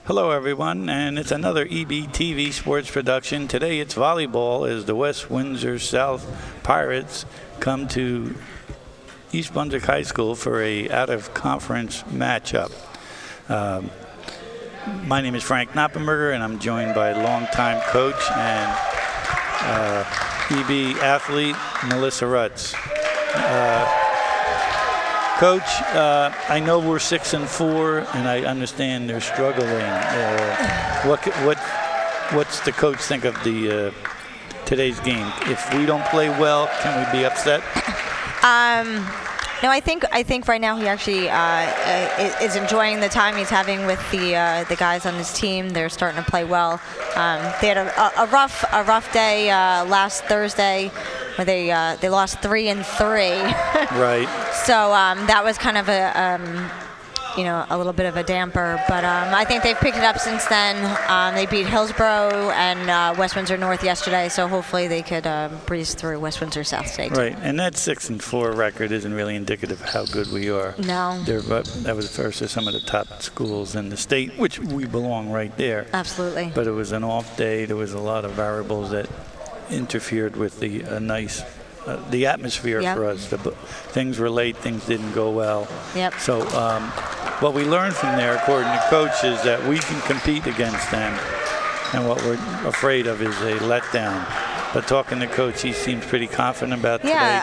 Hello, everyone, and it's another EBTV sports production. Today it's volleyball as the West Windsor South Pirates come to East Brunswick High School for a out-of-conference matchup. My name is Frank Noppenberger, and I'm joined by longtime coach and EB athlete Melissa Rutz. Coach, I know we're 6-4, and I understand they're struggling. What's the coach think of the today's game? If we don't play well, can we be upset? No, I think right now he actually is enjoying the time he's having with the guys on his team. They're starting to play well. They had a rough day last Thursday, where they lost 3-3. Right. So that was kind of a little bit of a damper, but I think they've picked it up since then. They beat Hillsborough and West Windsor North yesterday, so hopefully they could breeze through West Windsor South today. Right, and that 6-4 record isn't really indicative of how good we are. No. That was first of some of the top schools in the state, which we belong right there. Absolutely. But it was an off day. There was a lot of variables that interfered with the the atmosphere for us. Things were late, things didn't go well. Yep. So what we learned from there, according to coach, is that we can compete against them, and what we're afraid of is a letdown. But talking to coach, he seems pretty confident about today.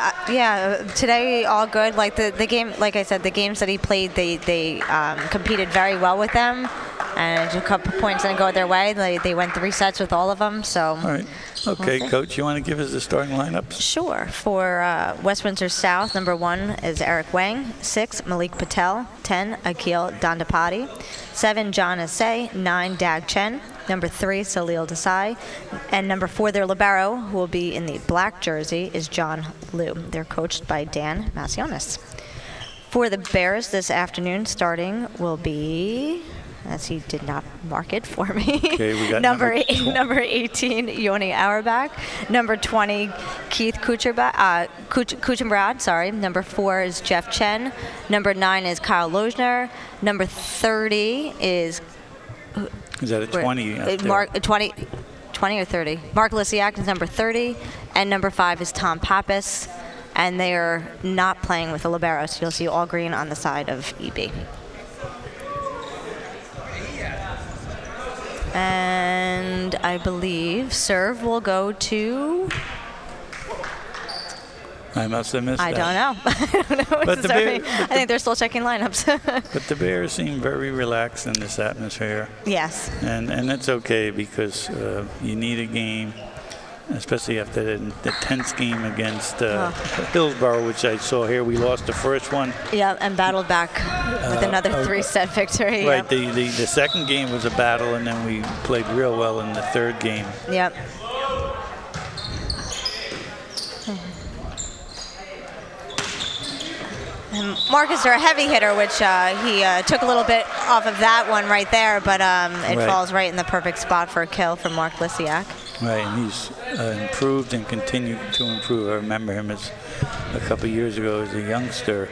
Today all good. Like the game, like I said, the games that he played, they competed very well with them, and a couple points didn't go their way. They went 3 sets with all of them. So. All right. Okay, Coach, you want to give us the starting lineups? Sure. For West Windsor South, number 1 is Eric Wang, 6, Malik Patel, 10, Akil Dandapati, 7, John Asay, 9, Dag Chen, number 3, Salil Desai, and number 4, their libero, who will be in the black jersey, is John Liu. They're coached by Dan Masionis. For the Bears this afternoon, starting will be, as he did not mark it for me. Okay, we got number 18, Yoni Auerbach. Number 20, Keith Kuchenbrad, sorry. Number 4 is Jeff Chen. Number 9 is Kyle Lozner. Number 30 is... Is that a 20? Mark, 20 or 30. Mark Lisiak is number 30. And number 5 is Tom Pappas. And they are not playing with the libero, so you'll see all green on the side of EB. And I believe serve will go to... I must have missed that. I don't know. I don't know. I think they're still checking lineups. But the Bears seem very relaxed in this atmosphere. Yes. And that's okay, because you need a game, especially after the tense game against Hillsborough, which I saw here. We lost the first one. Yeah, and battled back with another 3-set victory. Right, the second game was a battle, and then we played real well in the third game. Yep. And Marcus are a heavy hitter, which he took a little bit off of that one right there, but it falls right in the perfect spot for a kill from Mark Lisiak. Right, and he's improved and continued to improve. I remember him as a couple years ago as a youngster,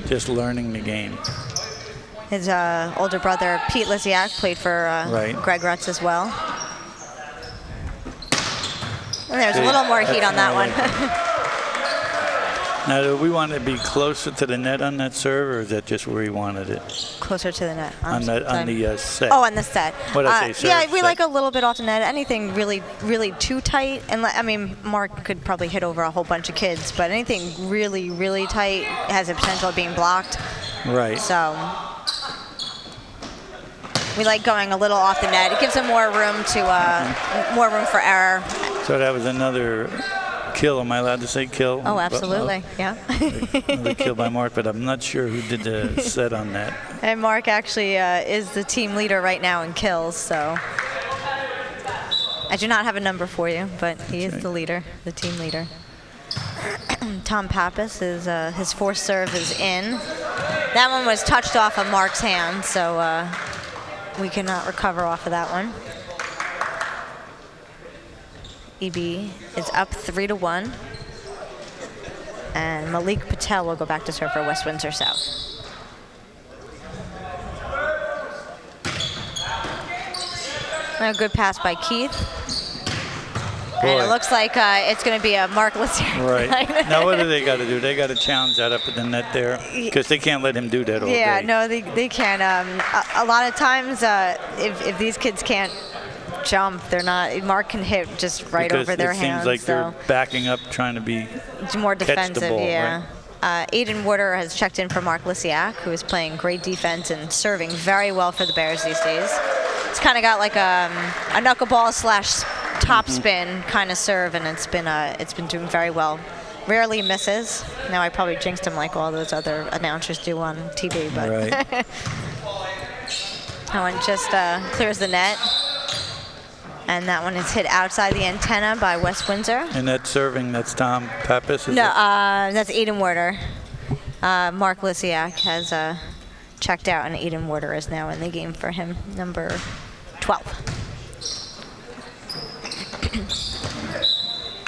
just learning the game. His older brother, Pete Lisiak, played for Greg Rutz as well. And there's a little more heat on that one. Now, do we want to be closer to the net on that serve, or is that just where he wanted it? Closer to the net. On the set. Oh, on the set. What did I say? Yeah, we like a little bit off the net. Anything really, really too tight, and I mean, Mark could probably hit over a whole bunch of kids, but anything really, really tight has the potential of being blocked. Right. So we like going a little off the net. It gives them more room more room for error. So that was another kill. Am I allowed to say kill? Oh, absolutely. Yeah. Another kill by Mark, but I'm not sure who did the set on that. And Mark actually is the team leader right now in kills, so I do not have a number for you, but he is the leader, the team leader. Tom Pappas is his fourth serve is in. That one was touched off of Mark's hand, so we cannot recover off of that one. EB is up 3-1. And Malik Patel will go back to serve for West Windsor South. A good pass by Keith. Boy. And it looks like it's going to be a markless. Right. Now what do they got to do? They got to challenge that up at the net there because they can't let him do that all Yeah, day. no, they can't. A lot of times, if these kids can't jump, they're not. Mark can hit just right because over their it hands. seems like they're backing up, trying to be more catch the defensive. ball, Yeah. right? Aiden Woodard has checked in for Mark Lisiak, who is playing great defense and serving very well for the Bears these days. It's kind of got like a knuckleball / top spin kind of serve, and it's been doing very well. Rarely misses. Now I probably jinxed him like all those other announcers do on TV, but Right. that one just clears the net, and that one is hit outside the antenna by West Windsor. And that's serving. That's Tom Pappas. No, that's Aiden Warder. Mark Lisiak has checked out, and Aiden Warder is now in the game for him, number 12.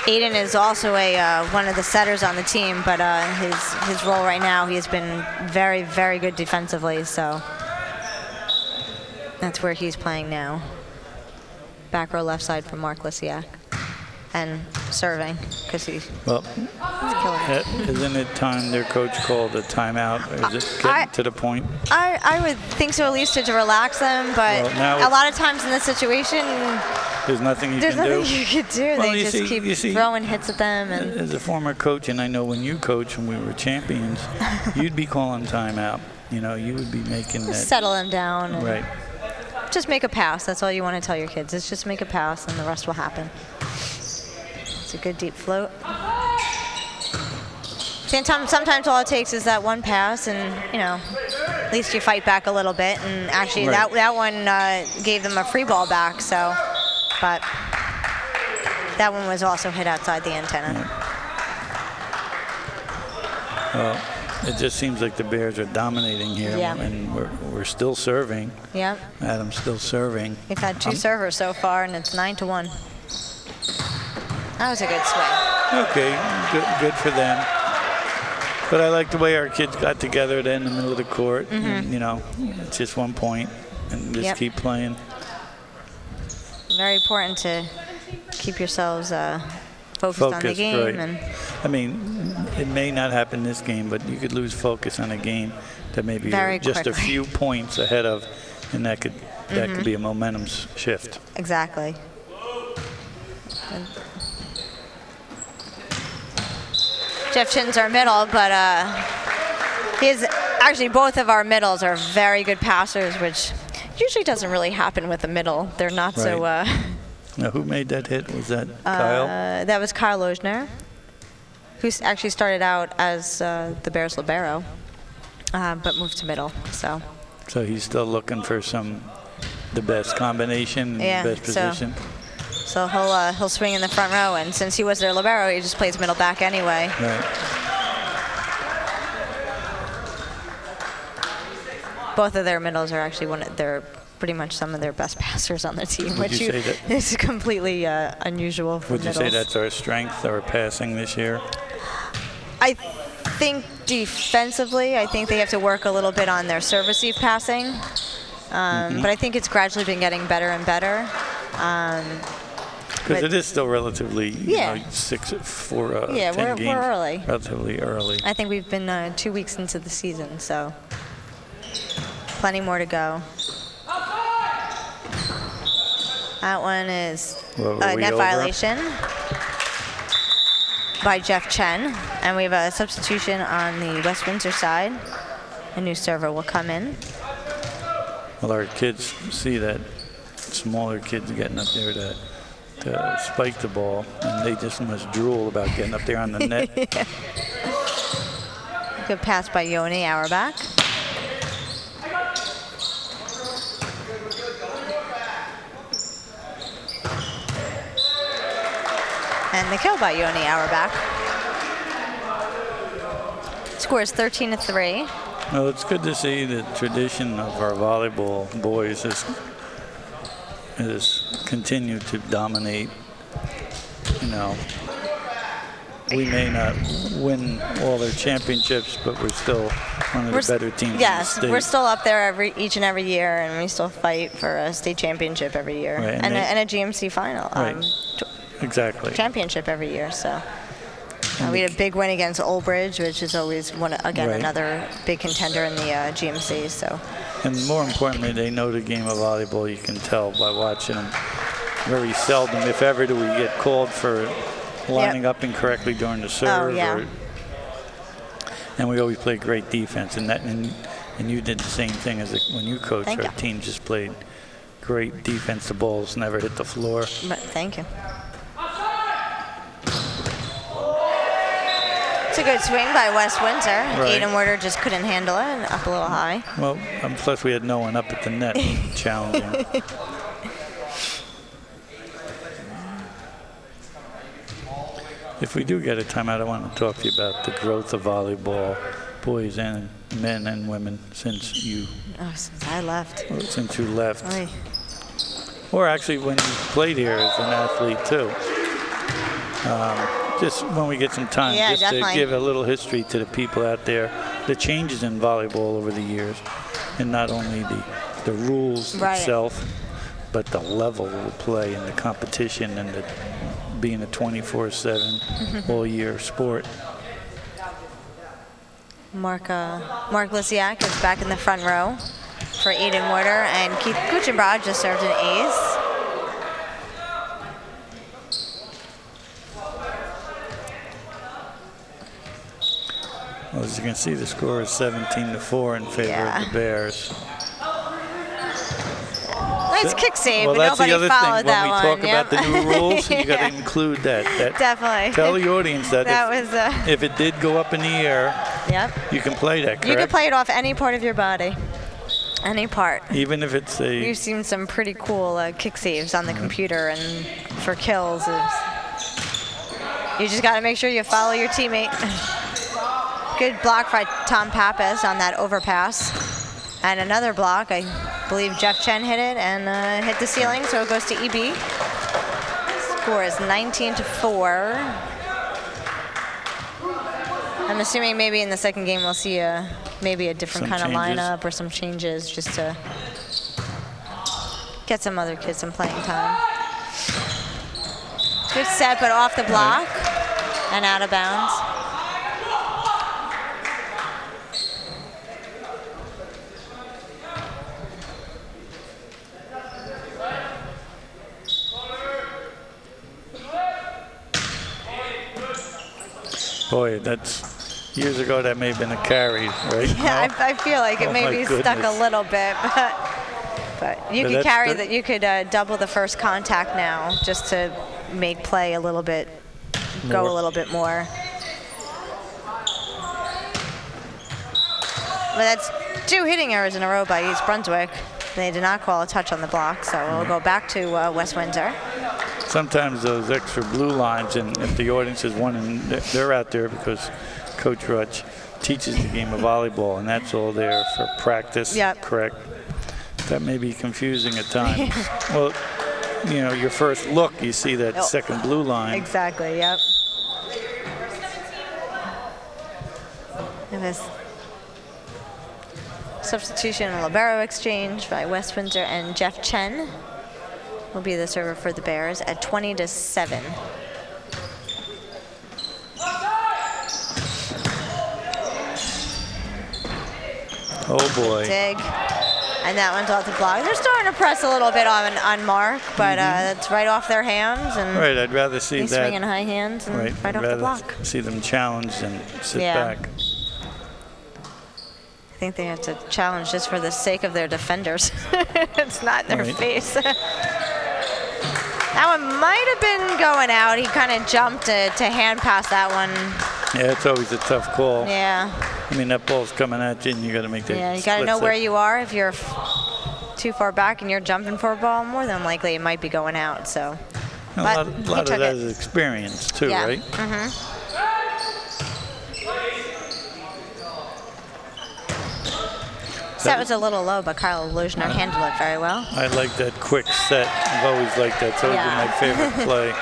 Aiden is also one of the setters on the team, but his role right now, he has been very, very good defensively, so that's where he's playing now. Back row left side for Mark Lisiak. And serving, because he's killing it. Isn't it time their coach called a timeout? Is it getting to the point? I would think so, at least to relax them, but Well, a lot of times in this situation, there's nothing you there's can do. nothing you could do. Well, They just keep throwing hits at them. And as a former coach, and I know when you coach when we were champions, you'd be calling timeout. You know, you would be making that. Settle them down. And Right. just make a pass. That's all you want to tell your kids. It's just make a pass, and the rest will happen. It's a good deep float. Sometimes all it takes is that one pass, and at least you fight back a little bit. And actually, Right. that one gave them a free ball back. So, but that one was also hit outside the antenna. Well, it just seems like the Bears are dominating here, and we're still serving. Yep. Adam's still serving. We've had 2 servers so far, and it's 9-1. That was a good swing. Okay, good for them. But I like the way our kids got together there in the middle of the court. And, it's just 1 point, and just keep playing. Very important to keep yourselves focused on the game. Right. And I mean, it may not happen this game, but you could lose focus on a game that maybe you're just a few points ahead of, and that could be a momentum shift. Exactly. Jeff Chin's our middle, but actually both of our middles are very good passers, which usually doesn't really happen with the middle. They're not so. Now, who made that hit? Was that Kyle? That was Kyle Lojner, who actually started out as the Bears libero, but moved to middle. So he's still looking for the best combination, the best position. So he'll swing in the front row, and since he was their libero, he just plays middle back anyway. Right. Both of their middles are actually they're pretty much some of their best passers on the team, Would which you say that? is completely unusual for Would you middles. say that's our strength, our passing this year? I think defensively, I think they have to work a little bit on their serve receive passing, but I think it's gradually been getting better and better. Because it is still relatively, 10 games. we're early. Relatively early. I think we've been 2 weeks into the season, so plenty more to go. That one is a net violation by Jeff Chen, and we have a substitution on the West Windsor side. A new server will come in. Well, our kids see that smaller kids getting up there to spike the ball, and they just must drool about getting up there on the net. Good pass by Yoni Auerbach. And the kill by Yoni Auerbach. Score is 13-3. Well, it's good to see the tradition of our volleyball boys has continued to dominate. we may not win all their championships, but we're still one of the better teams Yes, in the state. we're still up there each and every year, and we still fight for a state championship every year, Right, and a GMC final. Right. Exactly. Championship every year, so. We had a big win against Old Bridge, which is always, another big contender in the GMC, so. And more importantly, they know the game of volleyball. You can tell by watching them. Very seldom, if ever, do we get called for lining up incorrectly during the serve. Oh, yeah. And we always play great defense. And you did the same thing as when you coached. Our team just played great defense. The balls never hit the floor. Thank you. It's a good swing by West Windsor. Right. Aiden Werder just couldn't handle it, and up a little high. Well, plus we had no one up at the net challenging. If we do get a timeout, I want to talk to you about the growth of volleyball, boys and men and women, since you. Oh, since I left. Since you left. Oy. Or actually when you played here as an athlete too. Just when we get some time, just definitely. to give a little history to the people out there, the changes in volleyball over the years, and not only the rules itself, but the level of play and the competition and the being a 24/7 all-year sport. Mark Lisiak is back in the front row for Aiden Werder, and Keith Kuchenbrod just served an ace. Well, as you can see, the score is 17-4 in favor of the Bears. Nice kick save, well, but that's nobody the other followed thing. that When we one. talk about the new rules, you got to include that. Definitely. Tell the audience that, if it did go up in the air, you can play that, correct? You can play it off any part of your body. Any part. Even if it's a... We've seen some pretty cool kick saves on the computer and for kills. You just got to make sure you follow your teammate. Good block by Tom Pappas on that overpass. And another block, I believe Jeff Chen hit it and hit the ceiling, so it goes to EB. Score is 19-4. I'm assuming maybe in the second game we'll see maybe a different kind of lineup or some changes just to get some other kids some playing time. Good set, but off the block and out of bounds. Boy, that's years ago. That may have been a carry, right? Yeah, I feel like it maybe stuck a little bit, but you could carry that. You could double the first contact now, just to make play a little bit, go a little bit more. But that's 2 hitting errors in a row by East Brunswick. They did not call a touch on the block, so we'll go back to West Windsor. Sometimes those extra blue lines, and if the audience is wanting, they're out there because Coach Rutz teaches the game of volleyball, and that's all there for practice, correct? That may be confusing at times. Well, you know, your first look, you see that second blue line. Exactly, yep. It was substitution and libero exchange by West Windsor, and Jeff Chen will be the server for the Bears at 20-7. Oh boy. Dig. And that one's off the block. They're starting to press a little bit on Mark, but it's right off their hands. And right, I'd rather see that. Swinging high hands and right off the block. See them challenged and sit back. I think they have to challenge just for the sake of their defenders. It's not in their face. That one might have been going out. He kind of jumped to hand pass that one. Yeah, it's always a tough call. Yeah. I mean, that ball's coming at you, and you got to make that. Yeah, you got to know where you are. If you're too far back and you're jumping for a ball, more than likely it might be going out. So. A lot of that is experience too, right? Mm-hmm. That was a little low, but Kyle Lozner handled it very well. I like that quick set. I've always liked that. It's always been my favorite play.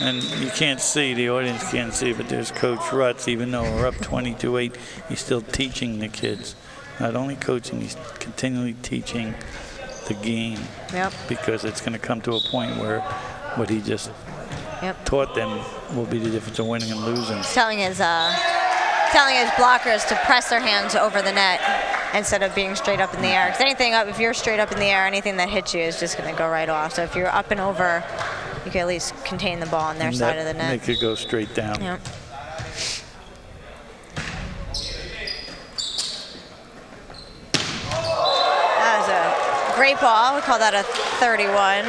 And you can't see, the audience can't see, but there's Coach Rutz. Even though we're up 22-8, he's still teaching the kids. Not only coaching, he's continually teaching the game. Yep. Because it's going to come to a point where what he just taught them will be the difference of winning and losing. Telling his blockers to press their hands over the net instead of being straight up in the air. Because anything up, if you're straight up in the air, anything that hits you is just going to go right off. So if you're up and over, you can at least contain the ball on their side of the net. Make it go straight down. Yep. That was a great ball. We call that a 31.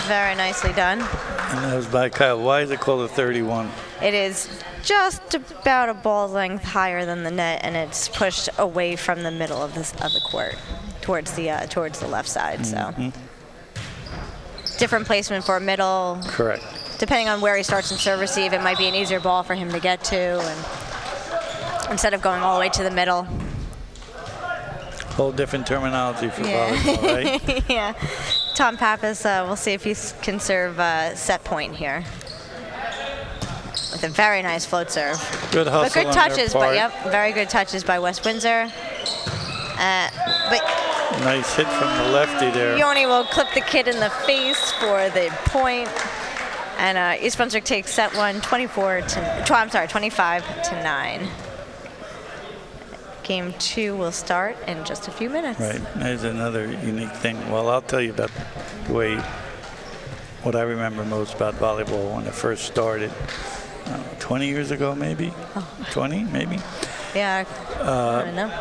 Very nicely done. And that was by Kyle. Why is it called a 31? It is just about a ball length higher than the net, and it's pushed away from the middle of the court towards the left side. So different placement for a middle. Correct. Depending on where he starts in serve receive, it might be an easier ball for him to get to, and instead of going all the way to the middle. Whole different terminology for volleyball, right? Yeah. Tom Pappas, we'll see if he can serve set point here. With a very nice float serve. Good hustle. But good touches, very good touches by West Windsor. But nice hit from the lefty there. Yoni will clip the kid in the face for the point. And East Brunswick takes set one, 25-9. Game two will start in just a few minutes. Right. There's another unique thing. Well, I'll tell you about the way, what I remember most about volleyball when it first started. 20 years ago, maybe? 20, maybe? Yeah, I don't know.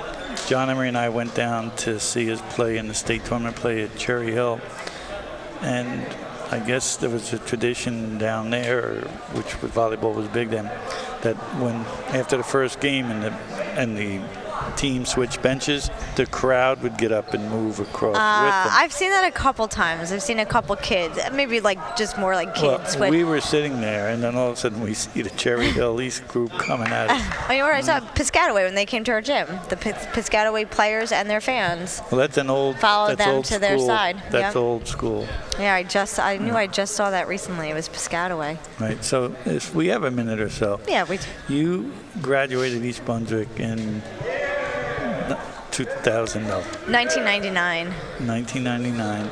John Emery and I went down to see us play in the state tournament play at Cherry Hill. And I guess there was a tradition down there, which with volleyball was big then, that when after the first game and the team switched benches, the crowd would get up and move across with them. I've seen that a couple times. I've seen a couple kids, maybe just more like kids. Well, we were sitting there, and then all of a sudden we see the Cherry Hill East group coming at us. Oh, you know what I saw? Piscataway when they came to our gym. The Piscataway players and their fans. Well, that's an old. Followed them old to their school. side. That's old school. Yeah, I knew I just saw that recently. It was Piscataway. Right. So if we have a minute or so. Yeah, we. You graduated East Brunswick in 1999. 1999.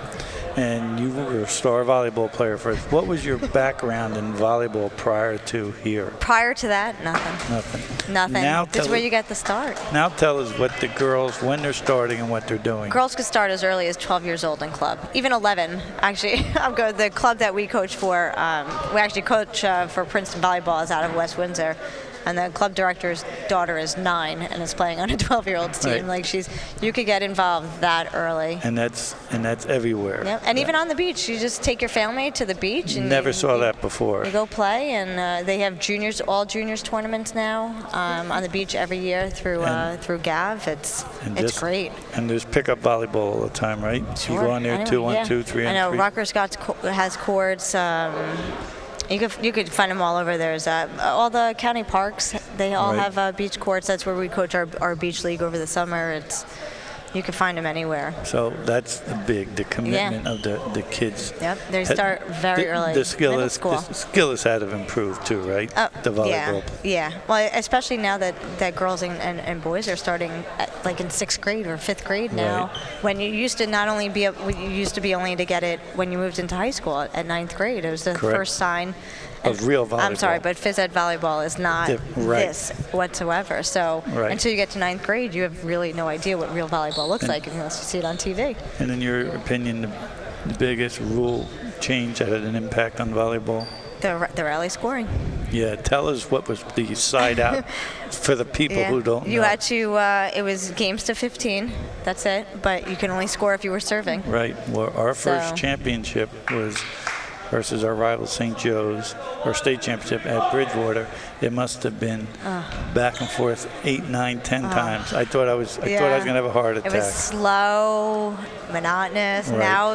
And you were a star volleyball player first. What was your background in volleyball prior to here? Prior to that, nothing. Nothing. This is where you get the start. Now tell us what the girls, when they're starting and what they're doing. Girls could start as early as 12 years old in club, even 11. Actually, the club that we coach for, we actually coach for Princeton Volleyball is out of West Windsor. And the club director's daughter is 9 and is playing on a 12-year-old's team. Right. You could get involved that early. And that's everywhere. Yep. And even on the beach, you just take your family to the beach. And Never saw that before. You go play, and they have all juniors tournaments now on the beach every year through GAV. It's great. And there's pickup volleyball all the time, right? Sure. You go on there 2-on-2, 3-on-3. I know Rutgers has courts. You could find them all over. There's all the county parks. They all have beach courts. That's where we coach our beach league over the summer. You can find them anywhere. So that's the commitment of the kids. Yep, they start very early. The skill has had to improve too, right? The volleyball. Yeah. Well, especially now that girls and boys are starting in 6th grade or 5th grade now. Right. When you used to only to get it when you moved into high school at 9th grade. It was the first sign. Of real volleyball. I'm sorry, but phys ed volleyball is not this whatsoever. So until you get to 9th grade, you have really no idea what real volleyball looks like unless you see it on TV. And in your opinion, the biggest rule change that had an impact on volleyball? The rally scoring. Yeah, tell us what was the side out for the people who don't know. You had to, it was games to 15, that's it, but you can only score if you were serving. Right. Well, our first championship was versus our rival St. Joe's, our state championship at Bridgewater. It must have been back and forth 8, 9, 10 times. I thought I was going to have a heart attack. It was slow, monotonous. Right. Now,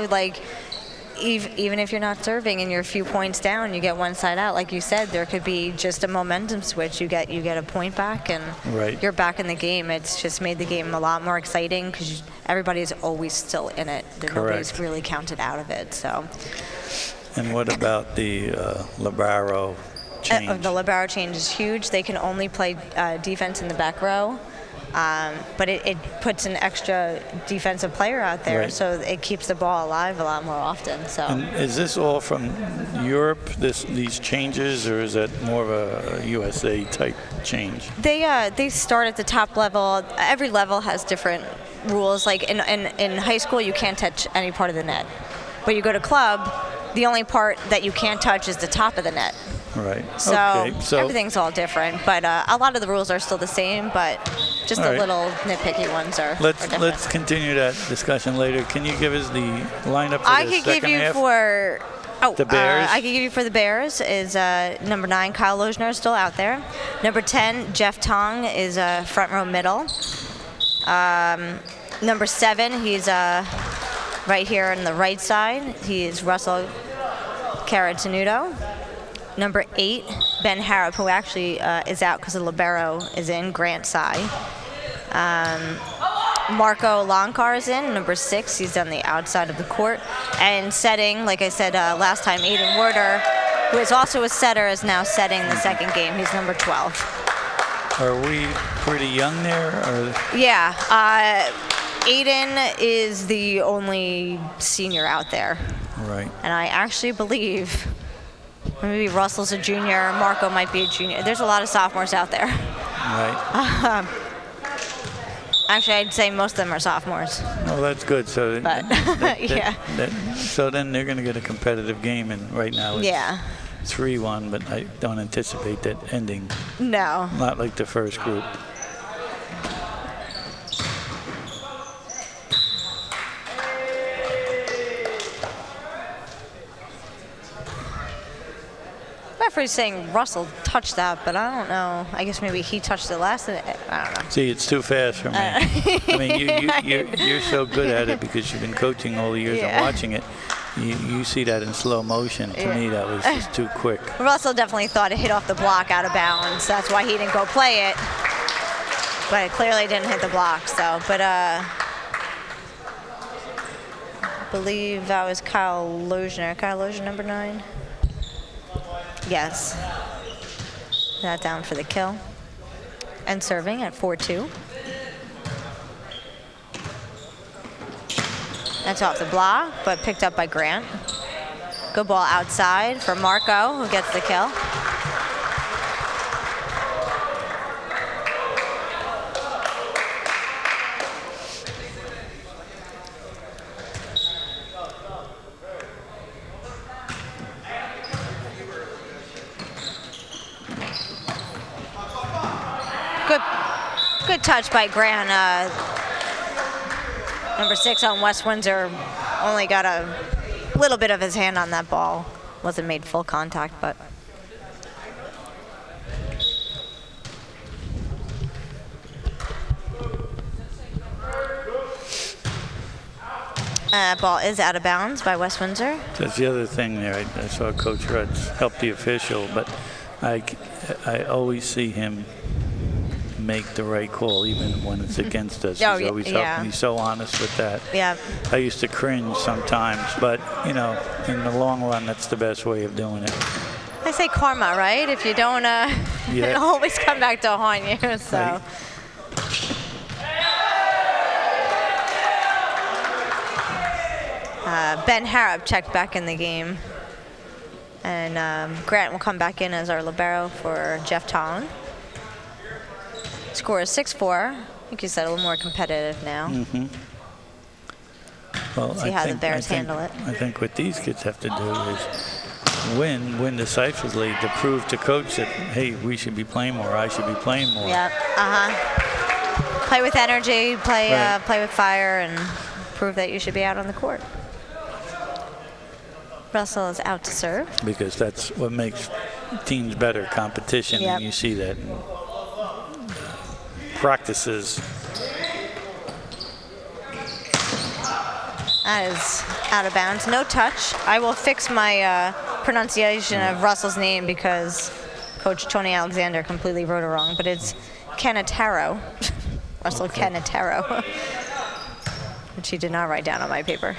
even if you're not serving and you're a few points down, you get one side out. Like you said, there could be just a momentum switch. You get a point back, and you're back in the game. It's just made the game a lot more exciting because everybody's always still in it. Nobody's really counted out of it. So. And what about the libero change? The libero change is huge. They can only play defense in the back row. But it puts an extra defensive player out there, Right. so it keeps the ball alive a lot more often. So And is this all from Europe, these changes, or is that more of a USA type change? they start at the top level. Every level has different rules. Like in high school, you can't touch any part of the net, but you go to club, the only part that you can't touch is the top of the net. Right. So, okay. So everything's all different, but a lot of the rules are still the same, but just All the right. little nitpicky ones are different. let's continue that discussion later. Can you give us the lineup for I the could second give you half? for The Bears? I could give you for the Bears is number 9 Kyle Lozner is still out there. Number 10 Jeff Tong is front row middle. Number 7 he's right here on the right side. He is Russell Caratanudo. Number 8 Ben Harrop, who actually is out because the libero is in, Grant Sy. Marco Lonkar is in, number 6. He's on the outside of the court. And setting, like I said last time, Aiden Werder, who is also a setter, is now setting the second game. He's number 12. Are we pretty young there? Or? Yeah, Aiden is the only senior out there. Right. And I actually believe maybe Russell's a junior, Marco might be a junior. There's a lot of sophomores out there. Right. Actually, I'd say most of them are sophomores. Well, that's good. So, But, yeah. So then they're going to get a competitive game, and right now it's Yeah. 3-1, but I don't anticipate that ending. No. Not like the first group. Referee's saying Russell touched that, but I don't know. I guess maybe he touched it last. I don't know. See, it's too fast for me. I mean, you're so good at it because you've been coaching all the years Yeah. and watching it. You see that in slow motion. To me, that was just too quick. Russell definitely thought it hit off the block out of bounds. That's why he didn't go play it. But it clearly didn't hit the block. So, but I believe that was Kyle Lozner. Kyle Lozner, number 9. Yes. That down for the kill. And serving at 4-2. That's off the block, but picked up by Grant. Good ball outside for Marco, who gets the kill. Good touch by Grant. Number 6 on West Windsor only got a little bit of his hand on that ball. Wasn't made full contact, but. Ball is out of bounds by West Windsor. That's the other thing there. I saw Coach Rutz help the official, but I always see him make the right call even when it's against us. Oh, He's always helping. He's so honest with that. Yeah. I used to cringe sometimes, but in the long run, that's the best way of doing it. I say karma, right? If you don't, it'll always come back to haunt you. So. Right. Ben Harrop checked back in the game. And Grant will come back in as our libero for Jeff Tong. Score is 6-4. I think you said a little more competitive now. Mm-hmm. Well, See how the Bears handle it. I think what these kids have to do is win decisively to prove to coach that, hey, we should be playing more. I should be playing more. Yep. Play with energy, play with fire, and prove that you should be out on the court. Russell is out to serve. Because that's what makes teams better, competition, Yep. and you see that in practices. That is out of bounds. No touch. I will fix my pronunciation of Russell's name because Coach Tony Alexander completely wrote it wrong, but it's Canataro. Russell Canataro, which he did not write down on my paper.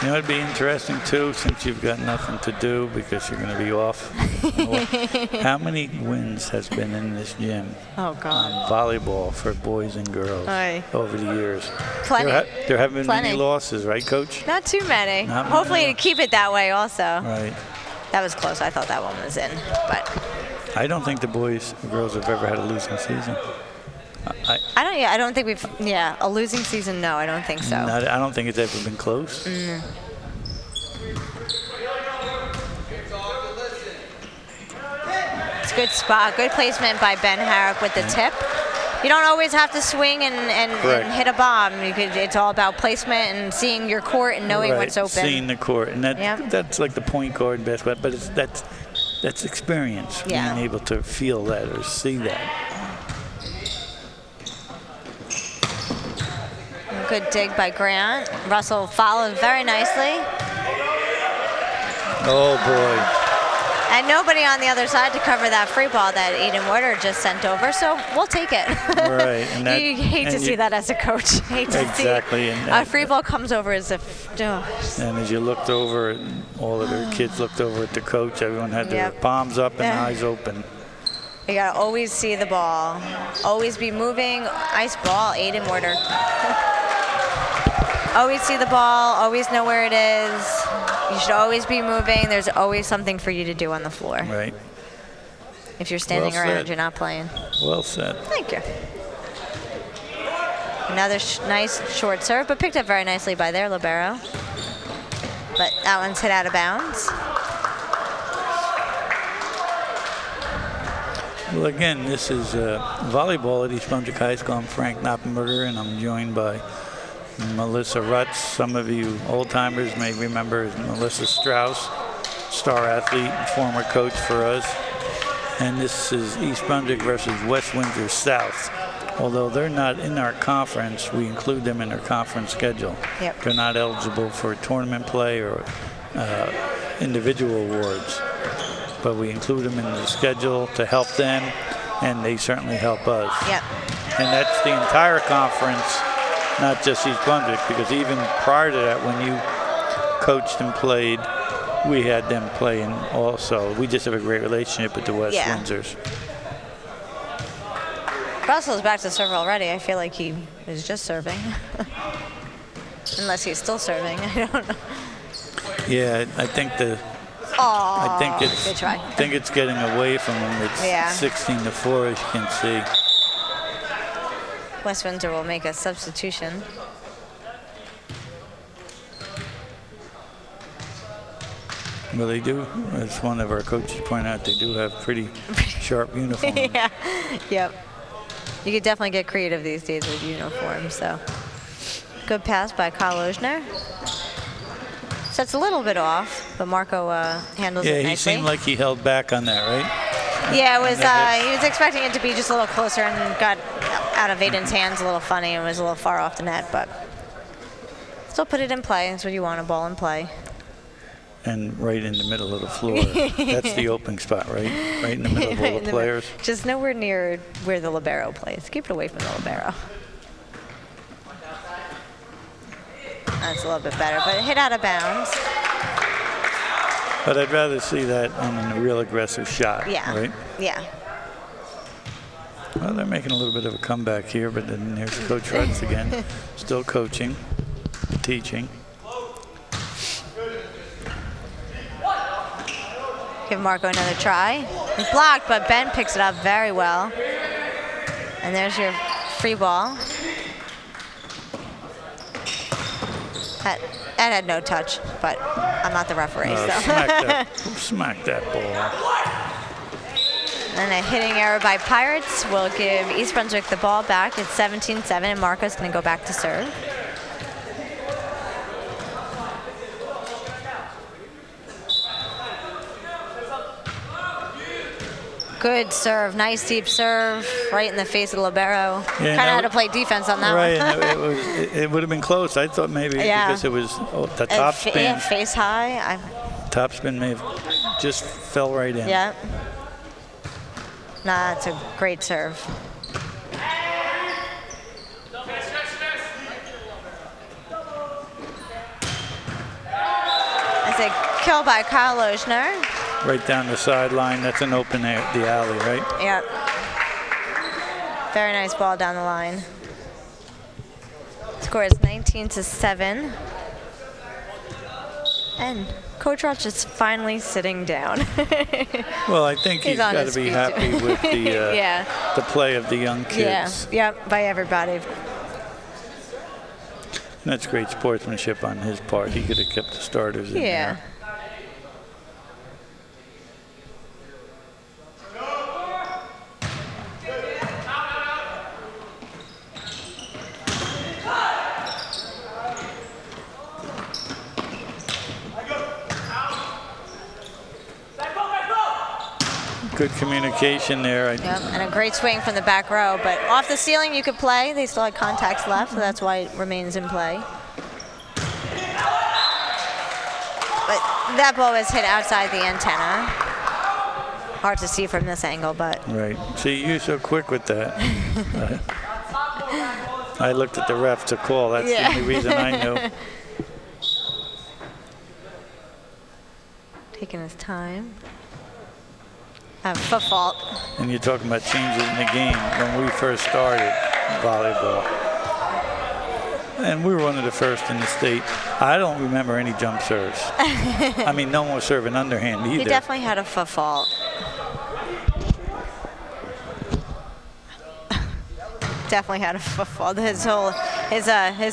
You know, it'd be interesting, too, since you've got nothing to do because you're going to be off. How many wins has been in this gym Oh, God. on volleyball for boys and girls over the years? Plenty. There haven't been Plenty. many losses, right, Coach? Not too many. Not Hopefully many. to keep it that way also. Right. That was close. I thought that one was in. But I don't think the boys and girls have ever had a losing season. I don't think we've, a losing season, no, I don't think so. I don't think it's ever been close. It's a good spot, good placement by Ben Harrick with the tip. You don't always have to swing and hit a bomb. It's all about placement and seeing your court and knowing what's open. Seeing the court, and that's like the point guard in basketball, but that's experience, being able to feel that or see that. Good dig by Grant. Russell followed very nicely. Oh, boy. And nobody on the other side to cover that free ball that Eden Warder just sent over, so we'll take it. Right. And that, you hate to see that as a coach. Hate to see a free ball comes over as if. And as you looked over, all of the kids looked over at the coach. Everyone had their palms up and eyes open. You gotta always see the ball, always be moving. Ice ball, Eden Warder. Always see the ball, always know where it is. You should always be moving. There's always something for you to do on the floor. Right. If you're standing around, you're not playing. Well said. Thank you. Another nice short serve, but picked up very nicely by their libero. But that one's hit out of bounds. Well, again, this is volleyball at East Brunswick High School. I'm Frank Noppenberger, and I'm joined by Melissa Rutz. Some of you old-timers may remember Melissa Strauss, star athlete, former coach for us. And this is East Brunswick versus West Windsor South. Although they're not in our conference, we include them in our conference schedule. Yep. They're not eligible for tournament play or individual awards. But we include them in the schedule to help them, and they certainly help us. Yep. And that's the entire conference, not just East Brunswick, because even prior to that, when you coached and played, we had them playing also. We just have a great relationship with the West Windsors. Russell's back to serve already. I feel like he is just serving. Unless he's still serving, I don't know. Yeah, I think good try. I think it's getting away from him. It's 16-4, as you can see. West Windsor will make a substitution. Well, they do, as one of our coaches pointed out, they do have pretty sharp uniforms. Yep. You could definitely get creative these days with uniforms, so. Good pass by Kyle Osner. So it's a little bit off, but Marco handles it nicely. Yeah, he seemed like he held back on that, right? Yeah, it was. He was expecting it to be just a little closer and got out of Aiden's hands a little funny and was a little far off the net, but still put it in play. That's what you want, a ball in play. And right in the middle of the floor. That's the opening spot, right? Right in the middle of all the players. Just nowhere near where the libero plays. Keep it away from the libero. That's a little bit better, but it hit out of bounds. But I'd rather see that in a real aggressive shot, right? Yeah. Well, they're making a little bit of a comeback here, but then here's Coach Rutz again, still coaching, teaching. Give Marco another try. It's blocked, but Ben picks it up very well. And there's your free ball. That had no touch, but I'm not the referee, so. Smack that ball. And a hitting error by Pirates will give East Brunswick the ball back. It's 17-7, and Marco's going to go back to serve. Good serve, nice deep serve, right in the face of the libero. Kind of had to play defense on that one. Right, and it would have been close. I thought maybe because it was the top spin. Yeah, face high. Top spin may have just fell right in. Yeah. Nah, it's a great serve. That's a kill by Kyle Lochner. Right down the sideline. That's an open the alley, right? Yep. Very nice ball down the line. Score is 19-7. And Coach Rutz is finally sitting down. Well, I think he's got to be happy with the the play of the young kids. Yeah, yep, by everybody. And that's great sportsmanship on his part. He could have kept the starters in there. Good communication there. Yep, and a great swing from the back row. But off the ceiling, you could play. They still had contacts left, so that's why it remains in play. But that ball was hit outside the antenna. Hard to see from this angle, but. Right. See, you're so quick with that. I looked at the ref to call. That's the only reason I knew. Taking his time. Foot fault. And you're talking about changes in the game when we first started volleyball. And we were one of the first in the state. I don't remember any jump serves. I mean, no one was serving underhand either. He definitely had a foot fault. Definitely had a foot fault. His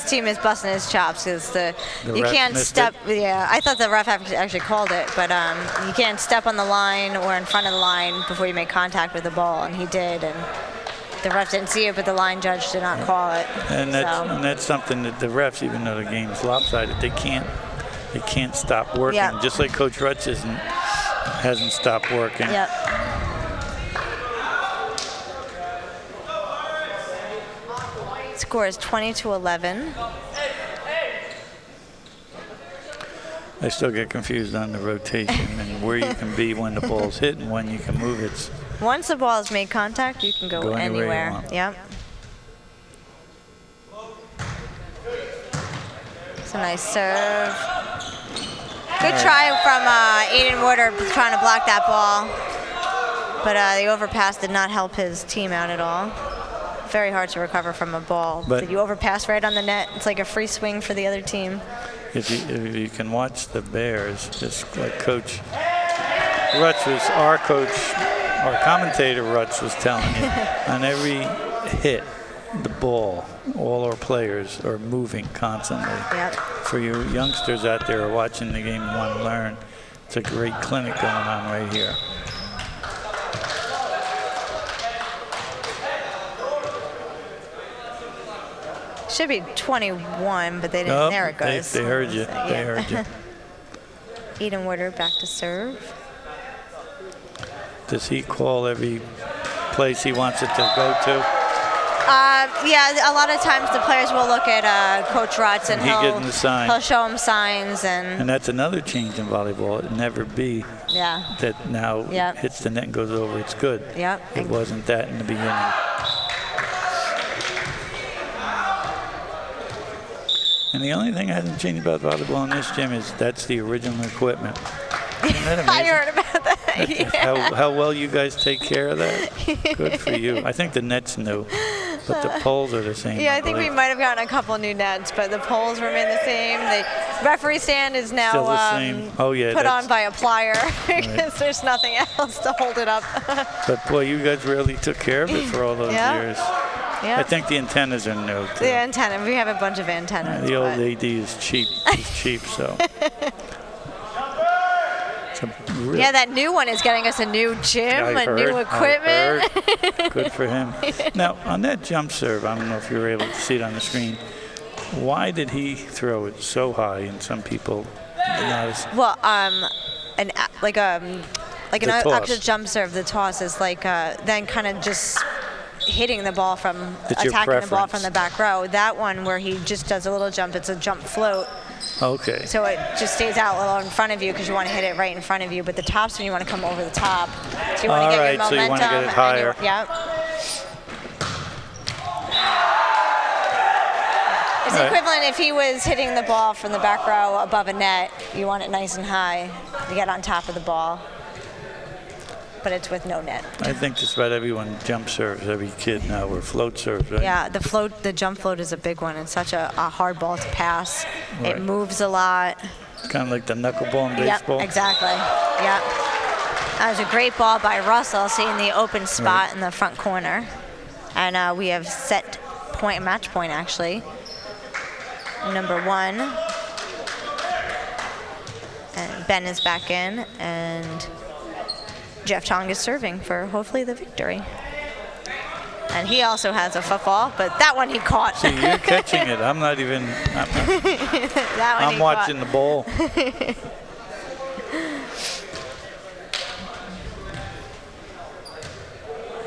team is busting his chops because you can't step. Yeah, I thought the ref actually called it, but you can't step on the line or in front of the line before you make contact with the ball, and he did, and the ref didn't see it, but the line judge did not call it. And that's something that the refs, even though the game's lopsided, they can't stop working. Yep. Just like Coach Rutz hasn't stopped working. Yep. Score is 20-11. I still get confused on the rotation and where you can be when the ball's hit and when you can move it. Once the ball has made contact, you can go anywhere. Yep. It's a nice serve. Good try from Aiden Woodard trying to block that ball, but the overpass did not help his team out at all. Very hard to recover from a ball. Did you overpass right on the net? It's like a free swing for the other team. If you can watch the Bears, just like Coach Rutz was our commentator Rutz was telling you, on every hit, the ball, all our players are moving constantly. Yep. For you youngsters out there who are watching the game and want to learn, it's a great clinic going on right here. Should be 21, but they didn't. There it goes. They heard you. They heard you. Eden Woodard back to serve. Does he call every place he wants it to go to? Yeah, a lot of times the players will look at Coach Rutz and he'll show them signs. And that's another change in volleyball. It'd never be that now hits the net and goes over. It's good. Yep. It wasn't that in the beginning. And the only thing that hasn't changed about volleyball in this gym is that's the original equipment. Isn't that amazing? I heard about that. How well you guys take care of that. Good for you. I think the net's new, but the poles are the same. Yeah, I think we might have gotten a couple new nets, but the poles remain the same. The referee stand is now still the same. Put on by a plier because there's nothing else to hold it up. But boy, you guys really took care of it for all those years. Yep. I think the antennas are new too. The antenna, we have a bunch of antennas. The old AD is cheap. It's cheap, so. Yeah, that new one is getting us a new gym, new equipment. Good for him. Now, on that jump serve, I don't know if you were able to see it on the screen. Why did he throw it so high? And some people, well, like an actual jump serve, the toss is like then kind of just hitting the ball from attacking the ball from the back row. That one where he just does a little jump, it's a jump float. Okay. So it just stays out a little in front of you because you want to hit it right in front of you. But the top's when you want to come over the top. So you want to get your momentum. So you want to get it higher. it's equivalent if he was hitting the ball from the back row above a net. You want it nice and high. You get on top of the ball. But it's with no net. I think just about everyone jump serves, every kid now, or float serves, right? Yeah, the jump float is a big one. It's such a hard ball to pass. Right. It moves a lot. Kind of like the knuckleball in baseball. Yep, exactly. Yep. That was a great ball by Russell, seeing the open spot in the front corner. And we have set point, match point actually. Number 1. And Ben is back in, and Jeff Tong is serving for hopefully the victory. And he also has a football, but that one he caught. See, you're catching it. I'm not even. I'm watching the ball.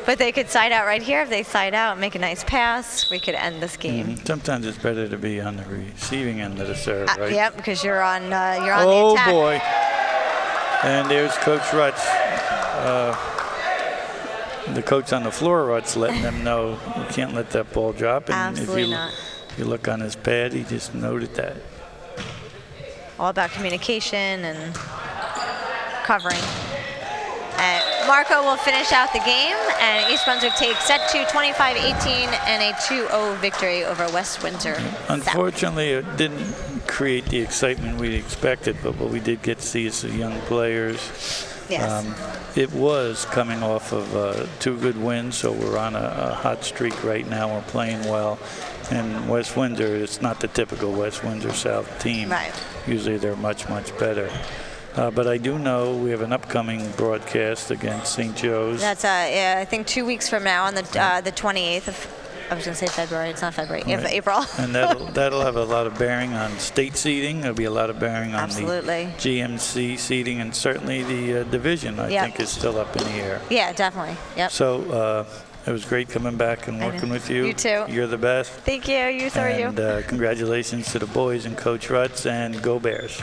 But they could side out right here. If they side out, make a nice pass, we could end this game. Sometimes it's better to be on the receiving end of the serve, right? Yep, because you're on the attack. Oh boy! And there's Coach Rutz. The coach on the floor, Rutz, letting them know you can't let that ball drop. And Absolutely not. If you look on his pad, he just noted that. All about communication and covering. Marco will finish out the game, and East Brunswick takes set 2, 25-18, and a 2-0 victory over West Windsor. Unfortunately, it didn't create the excitement we expected, but what we did get to see is the young players. Yes. It was coming off of 2 good wins, so we're on a hot streak right now. We're playing well. And West Windsor, it's not the typical West Windsor South team. Right. Usually they're much, much better. But I do know we have an upcoming broadcast against St. Joe's. That's, yeah, I think 2 weeks from now on the 28th of, I was going to say February. It's not February. Right. April. And that'll have a lot of bearing on state seeding. There'll be a lot of bearing on Absolutely. the GMC seeding, and certainly the division, I think, is still up in the air. Yeah, definitely. Yep. So it was great coming back and working with you. You too. You're the best. Thank you. So are you. And congratulations to the boys and Coach Rutz, and go Bears.